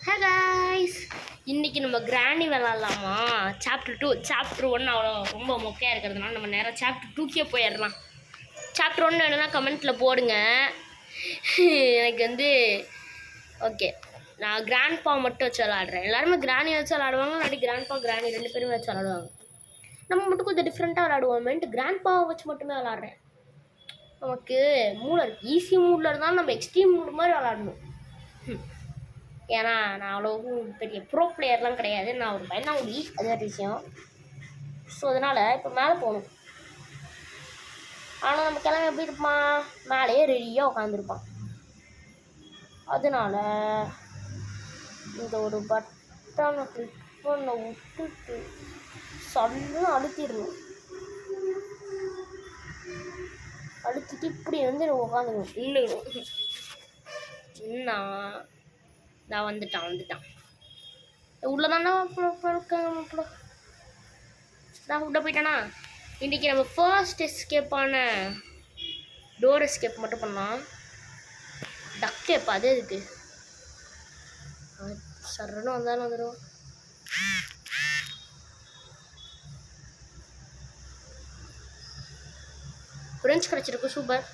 Hey guys, இன்றைக்கி நம்ம கிராணி விளாட்லாமா? சாப்டர் 2. சாப்டர் 1 அவ்வளோ ரொம்ப மொக்கையாக இருக்கிறதுனால நம்ம நேராக சாப்டர் 2கே போயிடலாம். சாப்டர் 1 வேணுன்னா கமெண்ட்டில் போடுங்க. எனக்கு ஓகே, நான் கிராண்ட்பா மட்டும் வச்சு விளாட்றேன். எல்லாருமே கிராணி வச்சு விளாடுவாங்க, இல்லாட்டி கிராண்ட்பா கிராணி 2 பேரும் வச்சு விளாடுவாங்க. நம்ம மட்டும் கொஞ்சம் டிஃப்ரெண்ட்டாக விளாடுவோமேன்ட்டு கிராண்ட்பாவை வச்சு மட்டுமே விளாட்றேன். நமக்கு மூளை ஈஸி மூடில் இருந்தாலும் நம்ம எக்ஸ்ட்ரீம் மூடு மாதிரி விளாடணும். ஏன்னா நான் அவ்வளோவும் பெரிய ப்ரோ பிளேயர்லாம் கிடையாது. நான் ஒரு பயனாகுடி, அது ஒரு விஷயம். ஸோ அதனால் இப்போ மேலே போகணும். ஆனால் நம்ம கிளம்பி எப்படி இருப்பான்? மேலேயே ரெடியாக உட்காந்துருப்பான். அதனால் இந்த ஒரு பட்டனை கிளிக் பண்ண விட்டுட்டு சல்லுன்னு அழுத்திடணும். அழுத்திட்டு இப்படி உட்காந்துக்கணும், நின்றுக்கணும். நான் வந்துட்டான் உள்ளதாண்டா நான் உள்ள போயிட்டானா. இன்றைக்கி நம்ம ஃபர்ஸ்ட் எஸ்கேப்பான டோர் எஸ்கேப் மட்டும் பண்ணலாம். டக்கேப் அது இருக்கு சரணும் வந்தாலும் வந்துடும். ஃப்ரெண்ட்ஸ் கிடச்சிருக்கு, சூப்பர்.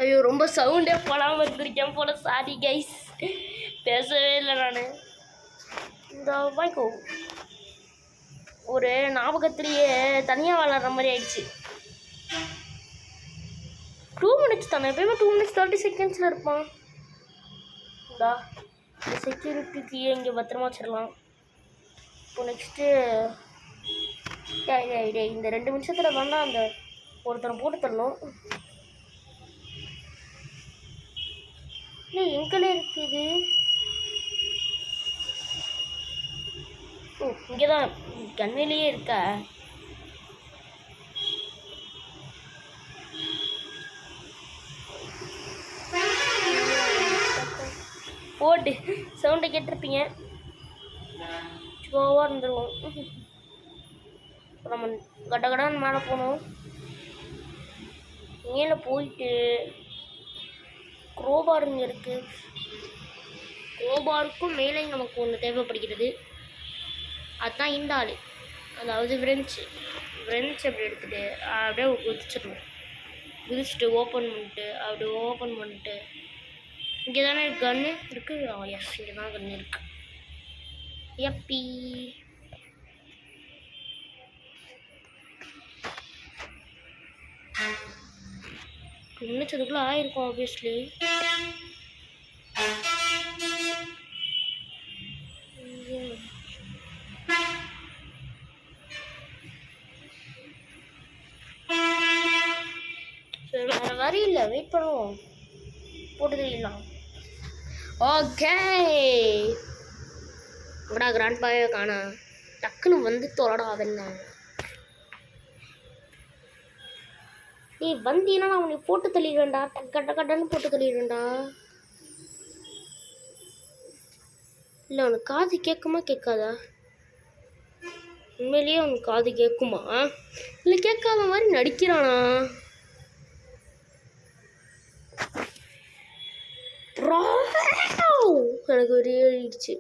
ஐயோ, ரொம்ப சவுண்டே போடாமல் இருந்திருக்கேன் போல. சாரி கைஸ், பேசவே இல்லை நான். இந்த வாய்க்கோ ஒரு ஞாபகத்திலேயே தனியாக விளாட்ற மாதிரி ஆயிடுச்சு. 2 minutes தானே, எப்பயுமே 2 minutes 30 seconds இருப்பான். இந்த செக்யூரிட்டிக்கு இங்கே பத்திரமா வச்சிடலாம். இப்போ நெக்ஸ்ட்டு இந்த 2 நிமிஷத்தில் வேணா அந்த ஒருத்தனை போட்டு தரணும். இல்லை எங்களே இருக்குது. ஓ, இங்கே தான் கண்ணிலேயே இருக்கா. போட்டு சவுண்டை கேட்டிருப்பீங்க. ஸ்லோவாக இருந்துருவோம். நம்ம கடகடான்னு மேலே போகணும். மேலே போயிட்டு க்ரோபார் இங்கே இருக்குது. க்ரோபாருக்கும் மேலே நமக்கு ஒன்று தேவைப்படுகிறது. அதுதான் இந்த ஆள், அதாவது ஃப்ரெஞ்சு அப்படி எடுத்துகிட்டு அப்படியே குதிச்சுட்டு ஓப்பன் பண்ணிட்டு இங்கே தானே கன்று இருக்குது. எஸ், இங்கே தான் கன்று இருக்குது. எப்பி நினைச்சதுக்குள்ளே ஆயிருக்கும் ஆப்வியஸ்லி. சரி, வேறு வரி இல்லை, வெயிட் பண்ணுவோம். போட்டு தெரியலாம். ஓகே, உடா கிராண்ட்பாவே காணா. டக்குன்னு வந்து தொலைடா. அவன் நீ வந்தீங்கன்னா நான் உன்னை போட்டு தள்ளிடுவேன்டா. கட்டன்னு போட்டு தள்ளிடுவேன்டா. இல்லை, அவனுக்கு காது கேட்குமா கேட்காதா? உண்மையிலேயே அவனுக்கு காது கேட்குமா இல்லை கேட்காத மாதிரி நடிக்கிறானா? எனக்கு ஒரு ஏறிடுச்சு.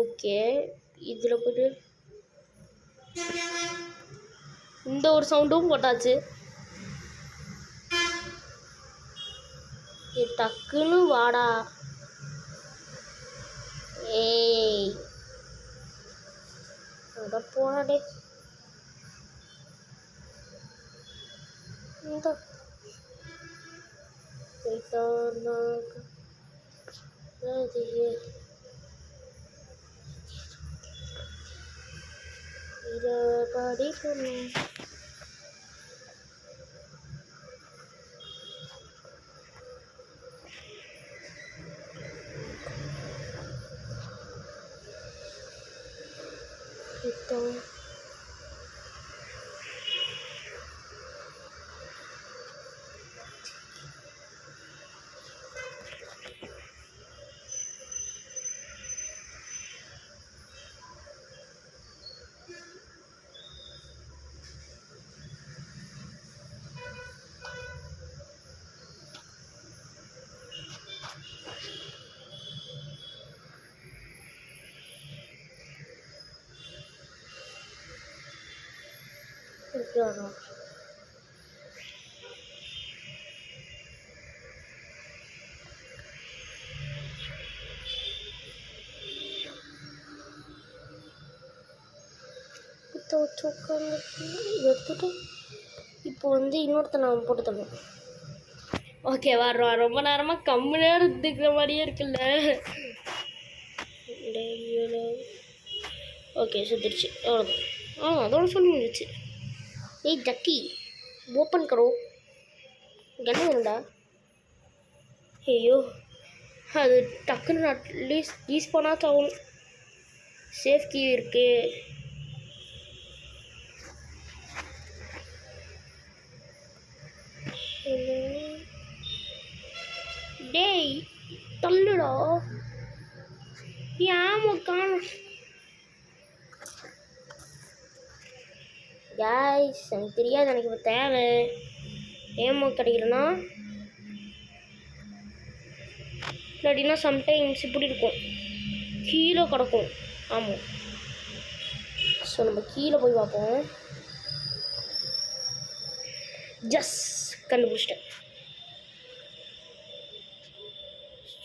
ஓகே, இதில் போய்ட்டு இந்த ஒரு சவுண்டும் போட்டாச்சு. டக்குன்னு வாடா. ஏய், அங்கே போனாடே. இந்த படிக்கணும். எடுத்துட்டு இப்போ வந்து இன்னொருத்த நான் போட்டு தரணும். ஓகே வர்றோம். ரொம்ப நேரமாக கம்மி நேரம் இருக்கிற மாதிரியே இருக்குல்ல. ஓகே சுத்திடுச்சு, அவ்வளோதான். அதோட சொல்லி முடிச்சு. ஏய் ஜக்கி ஓப்பன் கரோ, என்ன வேணுண்டா? ஐயோ அது டக்குன்னு அட்லீஸ்ட் யூஸ் பண்ணால் ஆகும். சேஃப் கீ இருக்கு. டேய் தள்ளுடா, ஏன் காணும்? காய்ஸ் எனக்கு தெரியாது, எனக்கு இப்போ தேவை. ஏமோ கிடைக்கலன்னா இல்லாட்டினா சம்டைம்ஸ் இப்படி இருக்கும், கீழே கிடக்கும். ஆமாம், ஸோ நம்ம கீழே போய் பார்ப்போம். ஜஸ் கண்டுபிடிச்சிட்டேன்.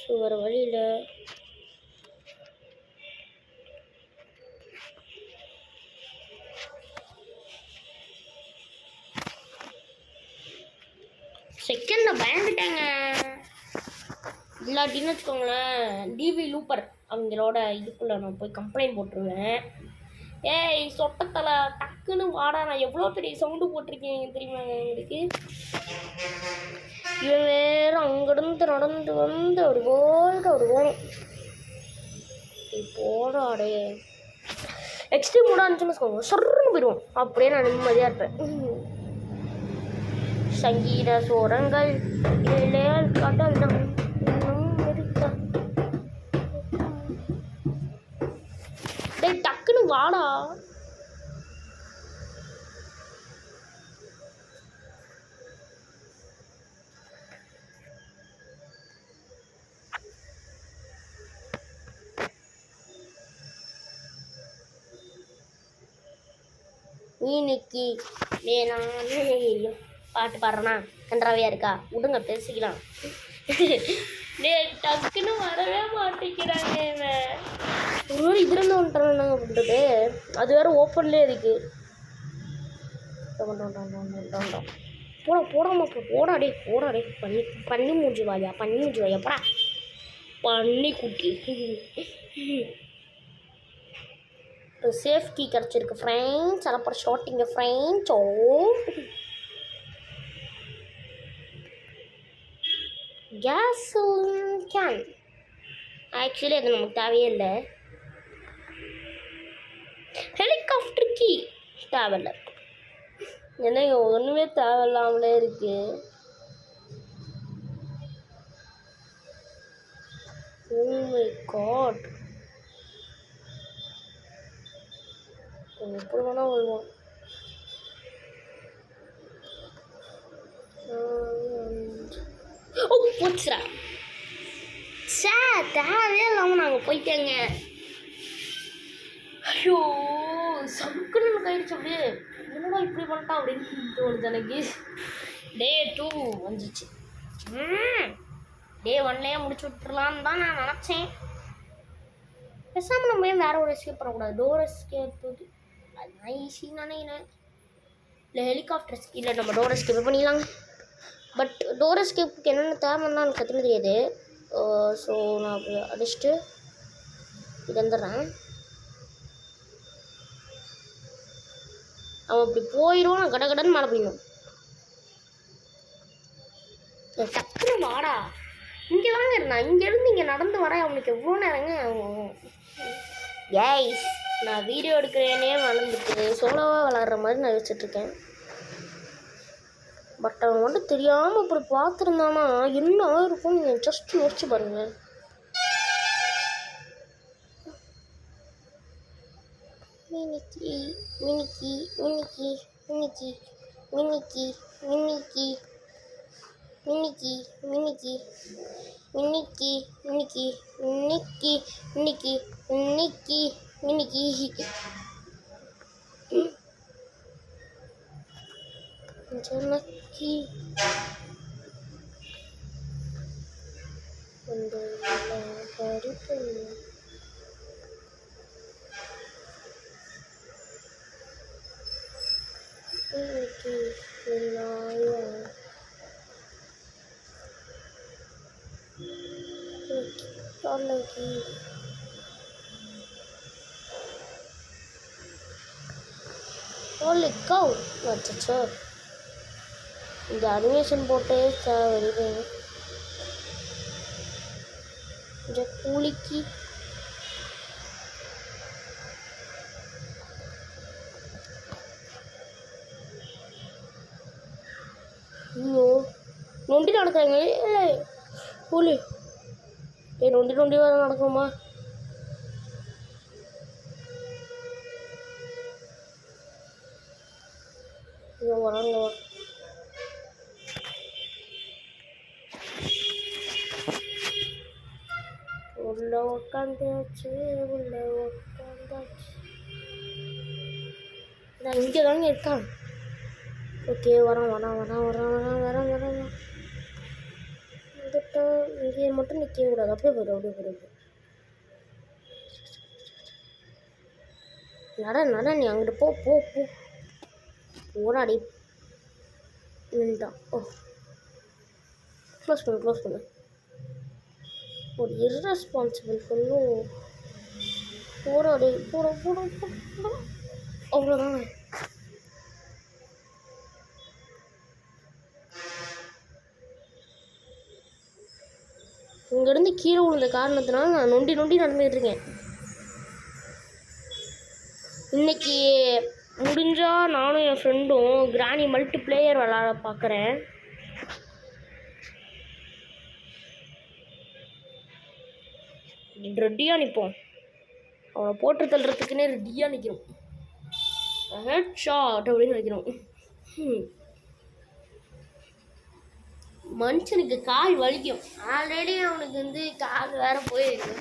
ஸோ வேறு வழியில் செகண்டில் பயந்துட்டாங்க. இல்லாட்டின்னு வச்சுக்கோங்களேன், டிவி லூப்பர் அவங்களோட இதுக்குள்ளே நான் போய் கம்ப்ளைண்ட் போட்டுருவேன். ஏய் சொட்டத்தலை டக்குன்னு வாடா, நான் எவ்வளோ பெரிய சவுண்டு போட்டிருக்கேன் தெரியுமா எங்களுக்கு. இவன் வேறு அங்கிருந்து நடந்து வந்து அப்படி போயிட்டு அப்படி போகணும். போடாடே எக்ஸ்ட்ரீம் மூடாக இருந்துச்சுன்னு வச்சுக்கோங்க, சொல்லுன்னு போயிடுவோம். அப்படியே நான் நிம்மதியாக இருப்பேன். சங்கீத சோரங்கள் கடல் இருக்கா. டேய் டக்குன்னு வாடா. இன்னைக்கு நானே பாட்டு பாடுறேன்னா கன்றாவியாக இருக்கா, விடுங்க பேசிக்கலாம். டே டக்குன்னு வரவே மாட்டேங்கிறாங்க. ஒரு வேறு இதுலேருந்து வந்துட்டாங்க என்னங்க பண்ணுறது, அது வேறு ஓப்பன்லேயே இருக்கு. போடா போடாமல் போடா டே போடா டே. பண்ணி மூஞ்சி வாயா, பண்ணி மூஞ்சி வாயா போடா பண்ணி குட்டி. சேஃப் கீ கிடச்சிருக்கு ஃப்ரெண்ட்ஸ். அப்புறம் ஷார்ட்டிங்க ஃப்ரெண்ட்ஸ். ஓ கேஸ் கேன் ஆக்சுவலி அது நமக்கு தேவையே இல்லை. ஹெலிகாப்டர் கீ தேவையில்லை. ஏன்னா ஒன்றுமே தேவையில்லாமலே இருக்கு. ஓ மை காட், எப்படி வேணால் வருவோம். ஓ போச்சுடா. தேவையே இல்லாமல் நாங்கள் போயிட்டேங்க. ஐயோ சக்குன்னு ஆயிடுச்சு. அப்படியே என்னடா இப்படி பண்ணிட்டா அப்படின்னு தோணுது எனக்கு. டே 2 வந்துச்சு. டே 1லேயே முடிச்சு விட்டுருலான்னு தான் நான் நினச்சேன். பேசாமல் நம்ம ஏன் வேறு ஒரு எஸ்கேப் பண்ணக்கூடாது. டோர் எஸ்கேப் அது நான் ஈஸின்னு நினைக்கிறேன். இல்லை ஹெலிகாப்டர் இல்லை நம்ம டோர் எஸ்கேப் பண்ணிடலாங்க. பட் டோர் எஸ்கேப்புக்கு என்னென்ன தேவைன்னா எனக்கு கற்றுக்க தெரியாது. ஸோ நான் அப்படி அடிச்சுட்டு இது வந்துடுறேன். அவன் அப்படி போயிடும், நான் கடகடன்னு மேலே போயிடணும். டக்குனு வாடா, இங்கே தாங்க இருந்தான். இங்கேருந்து இங்கே நடந்து வர அவனுக்கு எவ்வளோ நேரங்க ஆகும். ஏய்ஸ், நான் வீடியோ எடுக்கிறேனே வளர்ந்துட்டு சோலோவாக விளாட்ற மாதிரி நான் வச்சுட்ருக்கேன். பட் அவன் மட்டும் தெரியாமல் இப்படி பார்த்துருந்தானா என்ன இருக்கும் நீங்கள் ஜஸ்ட் யோசிச்சு பாருங்கள். மினிக்கி மினிக்கி மினிக்கி மினிக்கி மினிக்கி மினிக்கி மினிக்கி மினிக்கி மினிக்கி மினிக்கி மினிக்கி மினிக்கி மினிக்கி மினிக்கி ஜனக்கி வந்து படிப்பு இன்னைக்கு நாளைக்கு holy cow. அச்சோ, இந்த அனிமேஷன் போட்டே வருது. இந்த கூலிக்கு ஐயோ நொண்டி நடக்கிறாங்க. இல்லை கூலி நொண்டி நொண்டி வர நடக்குமா? ஐயோ வராங்க. உள்ள உக்காந்தாச்சு, உள்ள உக்காந்தாச்சு. நான் இங்கே தாங்க இருக்கான். ஓகே வரான் வரான் வரான் வரான் வரான் வரான் வரான் வந்துட்டு இங்கே மட்டும் நிற்க கூடாது. அப்படியே போய்டும், அப்படியே போய்டும். நட நீ அங்கிட்டு போ போ போ போராடி நின்றான். ஓ க்ளோஸ் பண்ணு. ஒரு இர்ரெஸ்பான்சிபிள் ஃபுல்லும் போராடி போட அவ்வளோதாங்க. இங்கேருந்து கீழே விழுந்த காரணத்தினால நான் நொண்டி நடந்துகிட்டு இருக்கேன். இன்னைக்கு முடிஞ்சால் நானும் என் ஃப்ரெண்டும் கிராணி மல்டி பிளேயர் விளாட பார்க்குறேன். ரெடியாக நிற்போம். அவனை போட்டு தள்ளுறதுக்குன்னே ரெடியாக நிற்கிறோம். ஹெட் ஷாட் அப்படின்னு நினைக்கிறோம். மனுஷனுக்கு கால் வலிக்கும். ஆல்ரெடி அவனுக்கு வந்து கால் வேற போயிருக்கு.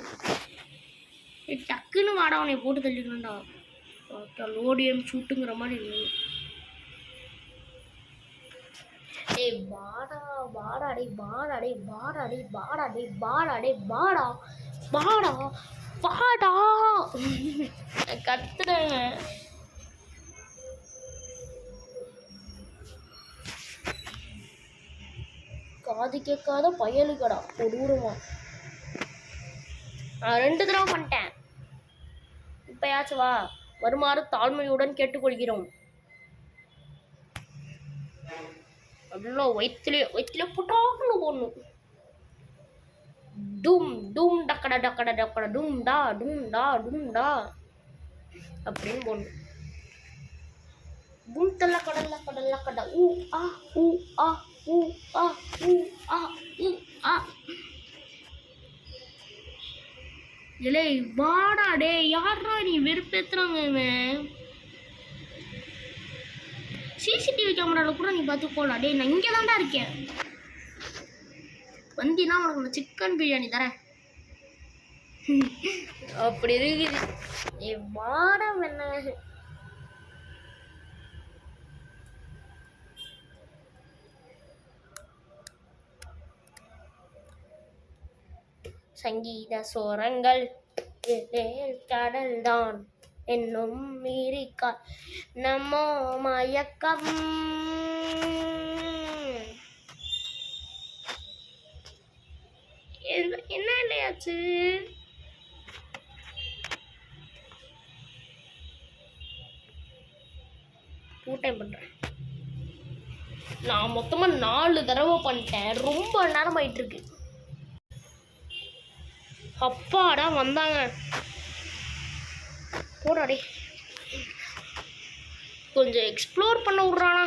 டக்குன்னு வாடா அவனை போட்டு தள்ளிக்கணும்டா. லோடியம் ஷூட்டுங்கிற மாதிரி இல்லை. ஏய் பாடா பாடா டே பாடா டே பாடா டே பாடா டே பாடா டே பாடா பாடா பாடா கத்துறேங்க. காது கேட்காத பயலுக்கடா கொடூரமா. நான் 2 தடவை பண்ணிட்டேன். இப்பயாச்சும் வா, வருமாறு தாழ்மையுடன் கேட்டுக்கொள்கிறோம். நல்லா வயிற்றுல புட்டான்னு போடணும். டும் டும் டக்கடா டக்கடா டக்கடா டும் டா அப்படின்னு போடணும். டும் தள்ள கடல்ல கடா ஊ ஆ ஊ ஆ ஊ ஆ ஊ ஆ ஊ ஆ. இல்லை வாடா டே, யாரா நீ வெறுப்பேத்துறாங்க. இவன் சிசிடிவி கேமராவில் கூட நீ பார்த்து போகலாம். டே நான் இங்கே தான்டா இருக்கேன். வந்தினா உனக்கு நான் சிக்கன் பிரியாணி தரேன். அப்படி இருக்குது. ஏ வாடம் என்ன சங்கீத சோரங்கள் கடல் தான் என்னும் மீறிக்கா நம்மோ மயக்கம். என்ன இல்லையாச்சு? டூ டைம் பண்ணுறேன். நான் மொத்தமாக 4 தடவை பண்ணிட்டேன். ரொம்ப நேரம் ஆயிட்டு இருக்கு. அப்பாடா வந்தாங்க. போடாடே, கொஞ்சம் எக்ஸ்ப்ளோர் பண்ண விட்றானா?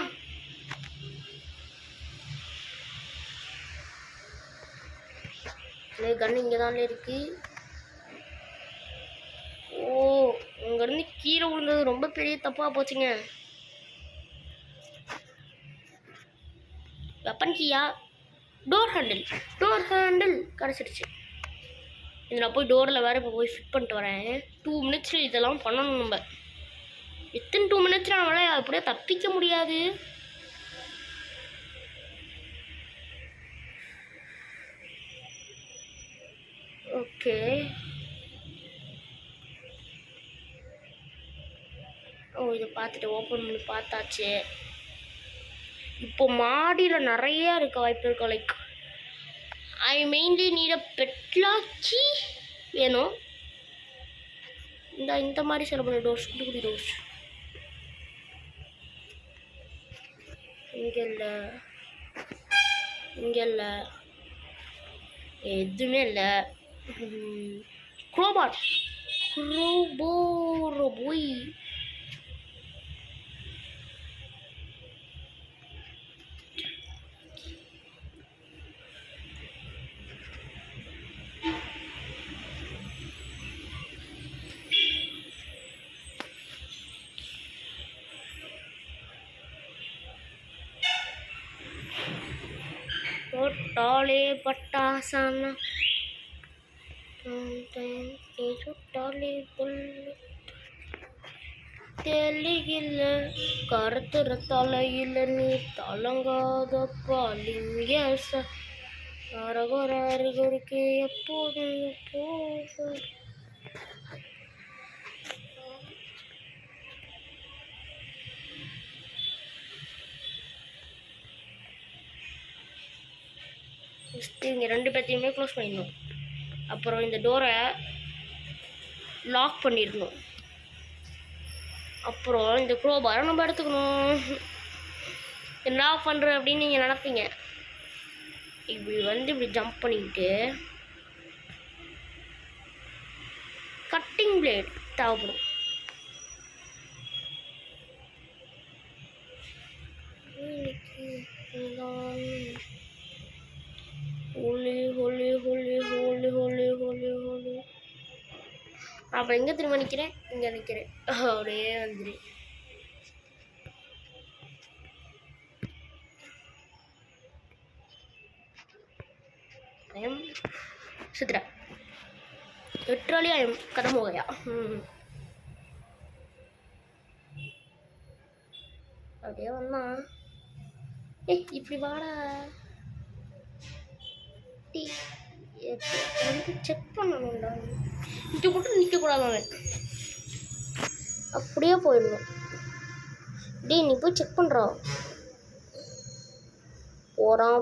கன் இங்கே தான் இருக்கு. ஓ, அங்கேருந்து கீழே விழுந்தது ரொம்ப பெரிய தப்பாக போச்சுங்க. வெப்பன் கீயா? டோர் ஹேண்டில் கிடச்சிடுச்சு. இது நான் போய் டோரில் வேறு இப்போ போய் ஃபிட் பண்ணிட்டு வரேன். 2 மினிட்ஸில் இதெல்லாம் பண்ணணும். நம்ம எத்தனை 2 மினிட்ஸில் நம்மளால் அப்படியே தப்பிக்க முடியாது. ஓகே, ஓ இதை பார்த்துட்டு ஓப்பன் பண்ணி பார்த்தாச்சு. இப்போ மாடியில் நிறையா இருக்க வாய்ப்பு இருக்கும். Like I mainly need a பெட்லாக்கி வேணும். இந்த மாதிரி சில பண்ண டோர்ஸ், குட்டி குட்டி டோர்ஸ். இங்கே இல்லை, எதுவுமே இல்லை. க்ரோபார் போய் சுட்டாலே பட்டாசான சுட்டாலே தெளியில கருத்துற தலையில நீ தலங்காத பாலிங்க அரகொருக்கு எப்போதும் போக. இவங்க 2 பேர்த்தையுமே க்ளோஸ் பண்ணிடணும். அப்புறம் இந்த டோரை லாக் பண்ணிடணும். அப்புறம் இந்த க்ரோபாரை நம்ம எடுத்துக்கணும். என்ன பண்ணுற அப்படின்னு நீங்கள் நினைப்பீங்க. இப்படி ஜம்ப் பண்ணிக்கிட்டு கட்டிங் பிளேட் தேவைப்படும். அப்போ எங்கே திரும்ப நிற்கிறேன்? இங்கே நிற்கிறேன். அப்படியே வந்துடு. சுத்துறா லிட்ரலி ஐ எம் खत्म हो गया. அப்படியே வந்தா இப்படி வாடா வந்து செக் பண்ணணும்டா. இங்கே மட்டும் நிற்கக்கூடாது. அவன் அப்படியே போயிடணும். டேய் நீ போய் செக் பண்ணுறான்.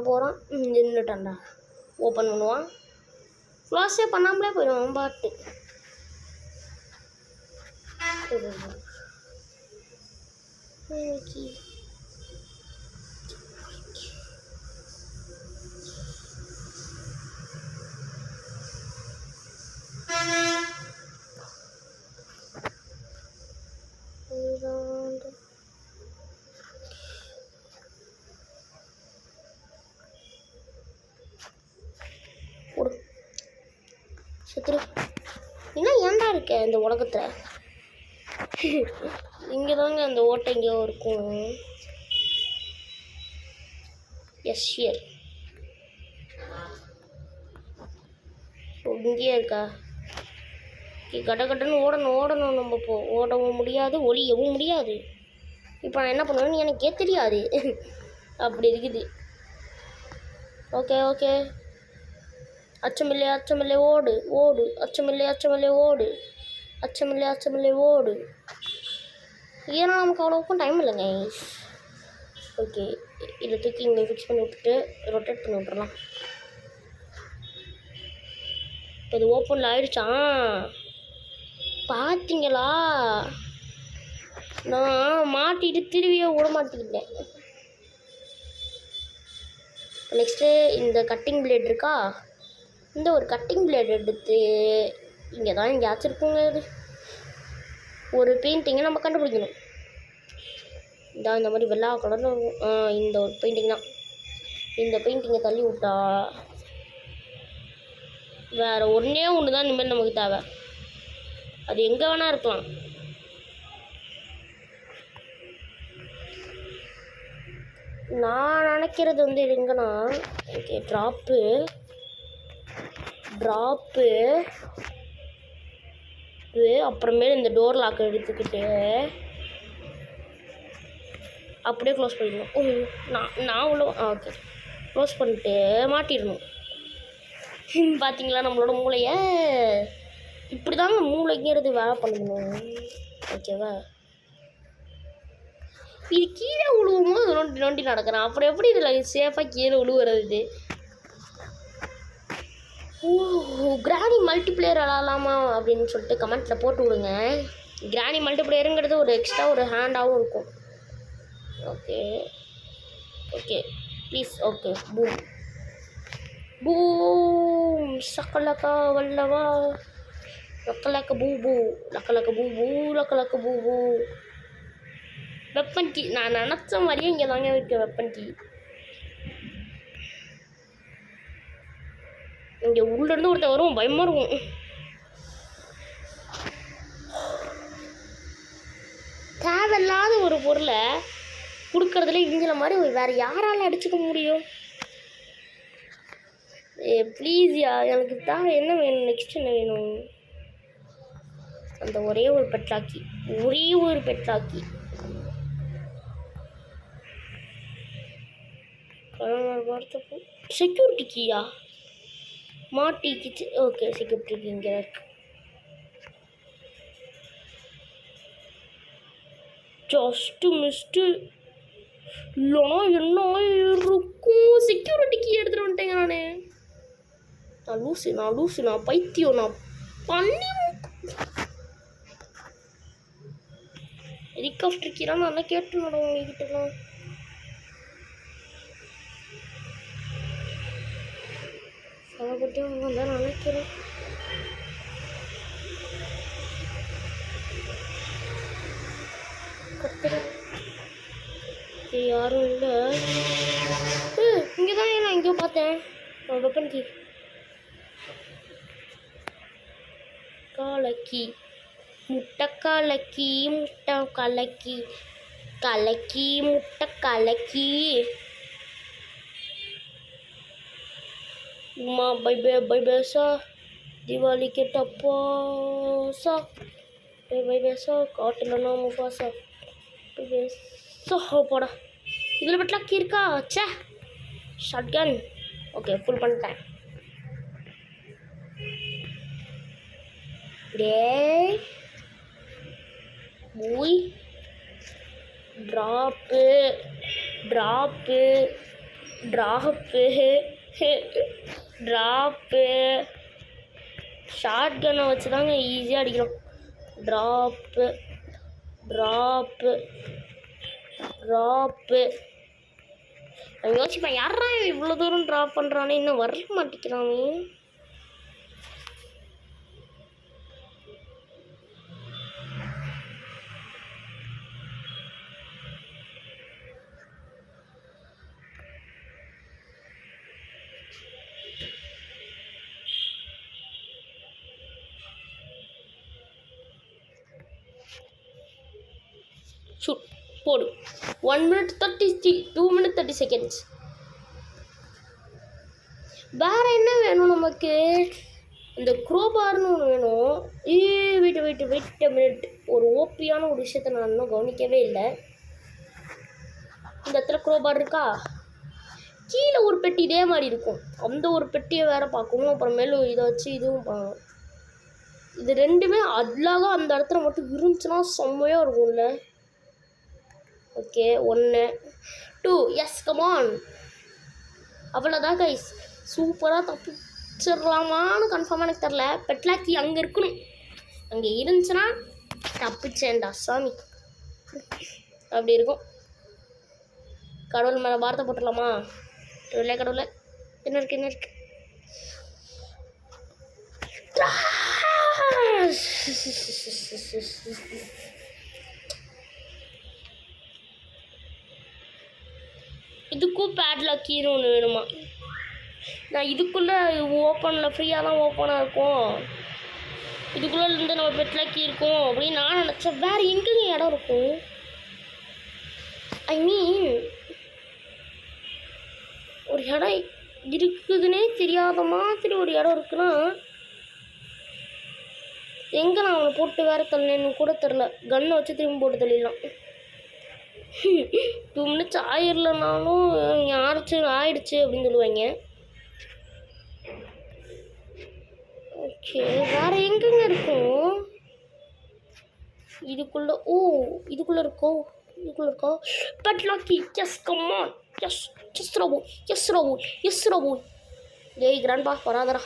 போகிறான் நின்றுட்டான்டா. ஓப்பன் பண்ணுவான். க்ளாஸே பண்ணாமலே போயிடுவான் பாட்டு. சத்துரு இன்னும் ஏன்டா இருக்க இந்த உலகத்தில்? இங்கே தாங்க அந்த ஓட்டை எங்கேயோ இருக்கும். எஸ் ஷியர் இங்கேயே இருக்கா? கடன்னு ஓடணும். நம்ம இப்போ ஓடவும் முடியாது, ஒளியவும் முடியாது. இப்போ நான் என்ன பண்ணுவேன்னு எனக்கே தெரியாது. அப்படி இருக்குது. ஓகே அச்சமில்லை ஓடு. அச்சமில்லை ஓடு. அச்சமில்லை ஓடு. ஏன்னா நமக்கு அவ்வளோக்கும் டைம் இல்லைங்க. ஓகே, இதை தூக்கி இங்கே ஃபிக்ஸ் பண்ணி விட்டுட்டு ரொட்டேட் பண்ணி விட்றலாம். இப்போ இது ஓப்பனில் ஆயிடுச்சான் பார்த்தீங்களா? நான் மாட்டிட்டு திருவியே விட மாட்டிக்கிட்டேன். நெக்ஸ்ட்டு இந்த கட்டிங் பிளேட் இருக்கா, இந்த ஒரு கட்டிங் பிளேட் எடுத்து இங்கே தான் எங்கேயாச்சும் இருக்குங்க. இது ஒரு பெயிண்டிங்கை நம்ம கண்டுபிடிக்கணும். இந்த மாதிரி வெள்ளை கலரில் இந்த ஒரு பெயிண்டிங் தான். இந்த பெயிண்டிங்கை தள்ளி விட்டா வேறு ஒன்றே ஒன்று தான் இனிமேல் நமக்கு தேவை. அது எங்கே வேணால் இருக்கலாம். நான் நினைக்கிறது வந்து எங்கன்னா, ஓகே, ட்ராப்பு அப்புறமேல இந்த டோர் லாக்கை எடுத்துக்கிட்டு அப்படியே க்ளோஸ் பண்ணிடணும். நான் உள்ள ஓகே க்ளோஸ் பண்ணிட்டு மாட்டிடணும். பார்த்தீங்களா நம்மளோட மூளையை? இப்படி தாங்க மூளைங்கிறது வேலை பண்ணணும். ஓகேவா? இது கீழே விழுவும் போது நோண்டி நடக்கிறேன். அப்புறம் எப்படி இதில் சேஃபாக கீழே விழுவுறது? கிராணி மல்டிப்ளேயர் விளாடலாமா அப்படின்னு சொல்லிட்டு கமெண்ட்டில் போட்டு விடுங்க. கிராணி மல்டிப்ளேயருங்கிறது ஒரு எக்ஸ்ட்ரா ஒரு ஹேண்டாகவும் இருக்கும். Okay please. ஓகே, பூம் சக்கலக்கா வல்லவா லக்கலக்க பூ லக்கலக்க பூ. வெப்பன் கீ நான் நினச்ச மாதிரியே இங்கே தாங்க இருக்கேன். வெப்பன் கீ இங்கே உள்ளேருந்து ஒருத்தர் வரும், பயமாக இருக்கும். தேவையில்லாத ஒரு பொருளை கொடுக்கறதுல இங்கிற மாதிரி வேறு யாரால் அடிச்சுக்க முடியும்? ப்ளீஸ்யா, எனக்கு தேவை. என்ன வேணும் நெக்ஸ்ட்? என்ன வேணும்? அந்த ஒரே ஒரு பெட்லாக்கி செக்யூரிட்டி கீயா மாட்டிக்கிச்சு. ஓகே, செக்யூரிட்டி கீ இங்கே இருக்கு. ஜஸ்ட்டு மிஸ்ட்டு இல்லைனா என்ன இருக்கும்? செக்யூரிட்டி கீ எடுத்துகிட்டு வந்துட்டேங்க. நான் லூசு நான் பைத்தியம். நான் பண்ணி ஹெலிகாப்டர் கீழே நல்லா கேட்டு உங்ககிட்டலாம். அதை பற்றி அவங்க தான் நினைக்கிறேன். யாரும் இல்லை. இங்கே தான் நான் எங்கேயோ பார்த்தேன். வெப்பன் கீ முட்டை கலக்கி உமா பை பேசா दिवाली के टपासा भाई वैसा काट लेना मुफासा वैसा हो पड़ा இதில் பட்டலாம் இருக்கா? ச்சே, ஷாட்கன். ஓகே, ஃபுல் பண்ணிட்டேன். டேய் மூய் ட்ராப்பு ஷார்ட் கன்னை வச்சு தாங்க ஈஸியாக அடிக்கிறோம். ட்ராப்பு நான் யோசிப்பேன், யாரா இவ்வளோ தூரம் ட்ராப் பண்ணுறானே, இன்னும் வர மாட்டேங்கிறானே. ஷூட் போடு. 1 minute 30 2 minutes 30 seconds. வேற என்ன வேணும் நமக்கு? இந்த க்ரோபார்னு ஒன்று வேணும். Wait minute. ஒரு ஓபியான ஒரு விஷயத்தை நான் இன்னும் கவனிக்கவே இல்லை. இந்த இடத்துல க்ரோபார் இருக்கா? கீழே ஒரு பெட்டி இதே மாதிரி இருக்கும். அந்த ஒரு பெட்டியை வேற பார்க்கணும். அப்புறம் மேலும் இதை வச்சு இதுவும் இது ரெண்டுமே அழகாக அந்த இடத்துல மட்டும் இருந்துச்சுன்னா செம்மையாக இருக்கும்ல. Okay 1 2 yes come on. அவ்வளோதான் கைஸ், சூப்பராக தப்பிச்சிடலாமான்னு கன்ஃபார்மாக எனக்கு தெரில. பெட்லாக்கி அங்கே இருக்கணும், அங்கே இருந்துச்சுன்னா தப்பிச்சேன்டா சாமி. அப்படி இருக்கும். கடவுள் மேலே வார்த்தை போட்டுடலாமா? கடவுளை என்ன இருக்கு இதுக்கும் பேட்லாக்கின்னு ஒன்று வேணுமா? நான் இதுக்குள்ளே ஓப்பனில் ஃப்ரீயாக தான் ஓப்பனாக இருக்கும், இதுக்குள்ளே இருந்து நம்ம பெட்லாக்கி இருக்கும் அப்படின்னு நான் நினச்சேன். வேறு எங்கேங்க இடம் இருக்கும்? ஐ மீன் ஒரு இடம் இருக்குதுன்னே தெரியாத மாதிரி ஒரு இடம் இருக்குன்னா எங்கே நான் அவனை போட்டு வேறு தள்ளேன்னு கூட தெரில. கன்னை வச்சு திரும்பி போட்டு தள்ளிடலாம். 2 மினிட்ஸ் ஆயிடலனாலும் யாராச்சும் ஆயிடுச்சு அப்படின்னு சொல்லுவாங்க. ஓகே வேறு எங்கெங்க இருக்கும்? இதுக்குள்ளே இதுக்குள்ளே இருக்கோ பட் லாக்கி. Yes come on, yes robo. ஏய் கிராண்ட்பா வராதரா,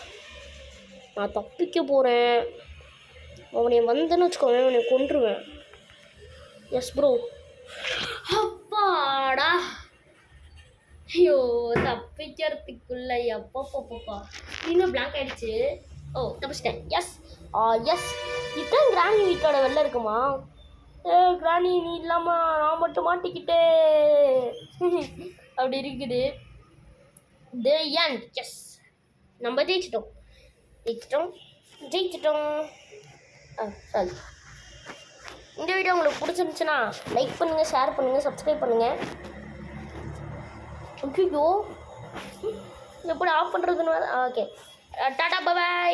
நான் தப்பிக்க போகிறேன். அவனை வந்தேன்னு வச்சுக்கோவேன், அவனை கொன்றுவேன். S bro. அப்பாடா, ஐயோ தப்பிக்கிறதுக்குள்ள எப்பப்பா இன்னும் பிளாங்க் ஆகிடுச்சு. தப்பிச்சிட்டேன். எஸ் இதுதான் கிராணி வீட்டோட வெளில இருக்குமா? கிராணி நீ இல்லாமல் நான் மட்டும் மாட்டிக்கிட்டே அப்படி இருக்குது. எஸ் நம்ம ஜெயிச்சிட்டோம். சரி, இந்த வீடியோ உங்களுக்கு பிடிச்சிருந்துச்சுன்னா லைக் பண்ணுங்கள், ஷேர் பண்ணுங்கள், சப்ஸ்கிரைப் பண்ணுங்கள். ஐயோ எப்படி ஆஃப் பண்ணுறதுன்னு? ஓகே டாடா பாய்.